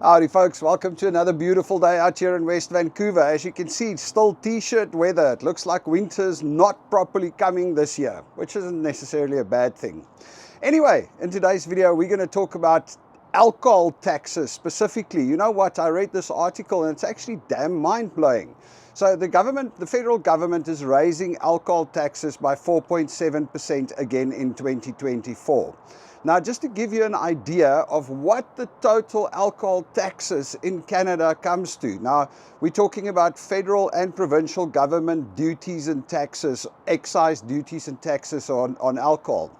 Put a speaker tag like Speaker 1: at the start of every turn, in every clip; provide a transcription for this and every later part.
Speaker 1: Howdy folks, welcome to another beautiful day out here in West Vancouver. As you can see, it's still t-shirt weather. It looks like winter's not properly coming this year, which isn't necessarily a bad thing. Anyway, in today's video, we're going to talk about alcohol taxes specifically. You know what? I read this article and it's actually damn mind-blowing. So the federal government is raising alcohol taxes by 4.7% again in 2024. Now, just to give you an idea of what the total alcohol taxes in Canada comes to. Now, we're talking about federal and provincial government duties and taxes, excise duties and taxes on alcohol.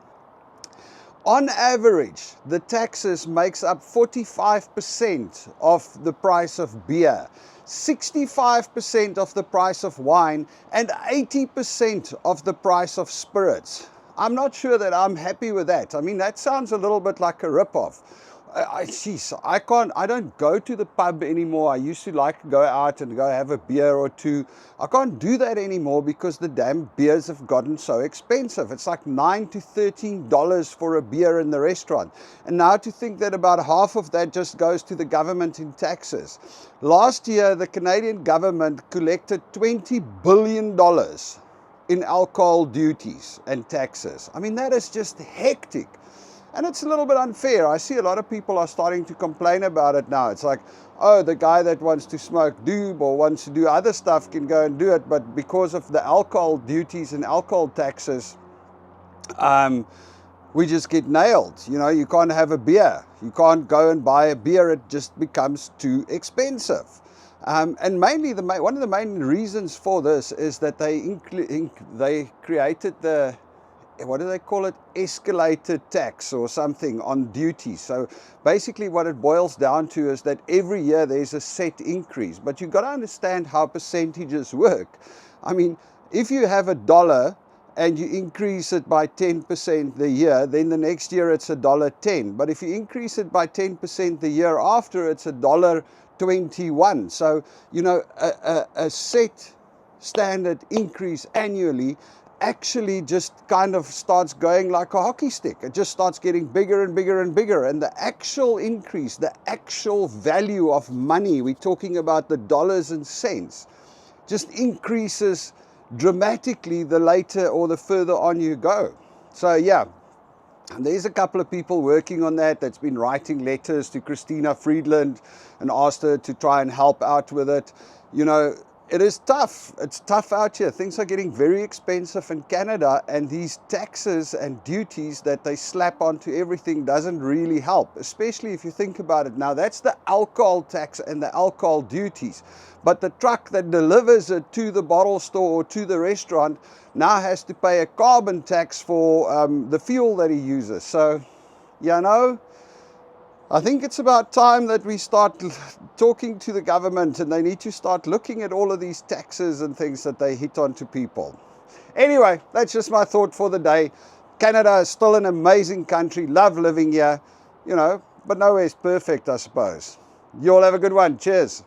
Speaker 1: On average, the taxes makes up 45% of the price of beer, 65% of the price of wine, and 80% of the price of spirits. I'm not sure that I'm happy with that. I mean, that sounds a little bit like a rip-off. I don't go to the pub anymore. I used to like to go out and go have a beer or two. I can't do that anymore because the damn beers have gotten so expensive. It's like $9 to $13 for a beer in the restaurant. And now to think that about half of that just goes to the government in taxes. Last year, the Canadian government collected $20 billion in alcohol duties and taxes. I mean, that is just hectic. And it's a little bit unfair. I see a lot of people are starting to complain about it now. It's like, oh, the guy that wants to smoke doob or wants to do other stuff can go and do it, but because of the alcohol duties and alcohol taxes, we just get nailed. You know, you can't have a beer. You can't go and buy a beer. It just becomes too expensive. And mainly, one of the main reasons for this is that they created the, what do they call it? Escalator tax or something on duties. So basically what it boils down to is that every year there's a set increase. But you've got to understand how percentages work. I mean, if you have $1 and you increase it by 10% the year, then the next year it's $1.10. But if you increase it by 10% the year after, it's $1.21. So, you know, a set standard increase annually actually just kind of starts going like a hockey stick. It just starts getting bigger and bigger and bigger. And the actual increase, the actual value of money, we're talking about the dollars and cents, just increases dramatically the later or the further on you go. So yeah, there's a couple of people working on that's been writing letters to Christina Friedland and asked her to try and help out with it. You know, it is tough. It's tough out here. Things are getting very expensive in Canada, and these taxes and duties that they slap onto everything doesn't really help, especially if you think about it. Now, that's the alcohol tax and the alcohol duties. But the truck that delivers it to the bottle store or to the restaurant now has to pay a carbon tax for the fuel that he uses. So, you know, I think it's about time that we start talking to the government, and they need to start looking at all of these taxes and things that they hit onto people. Anyway, that's just my thought for the day. Canada is still an amazing country. Love living here, you know, but nowhere is perfect, I suppose. You all have a good one. Cheers.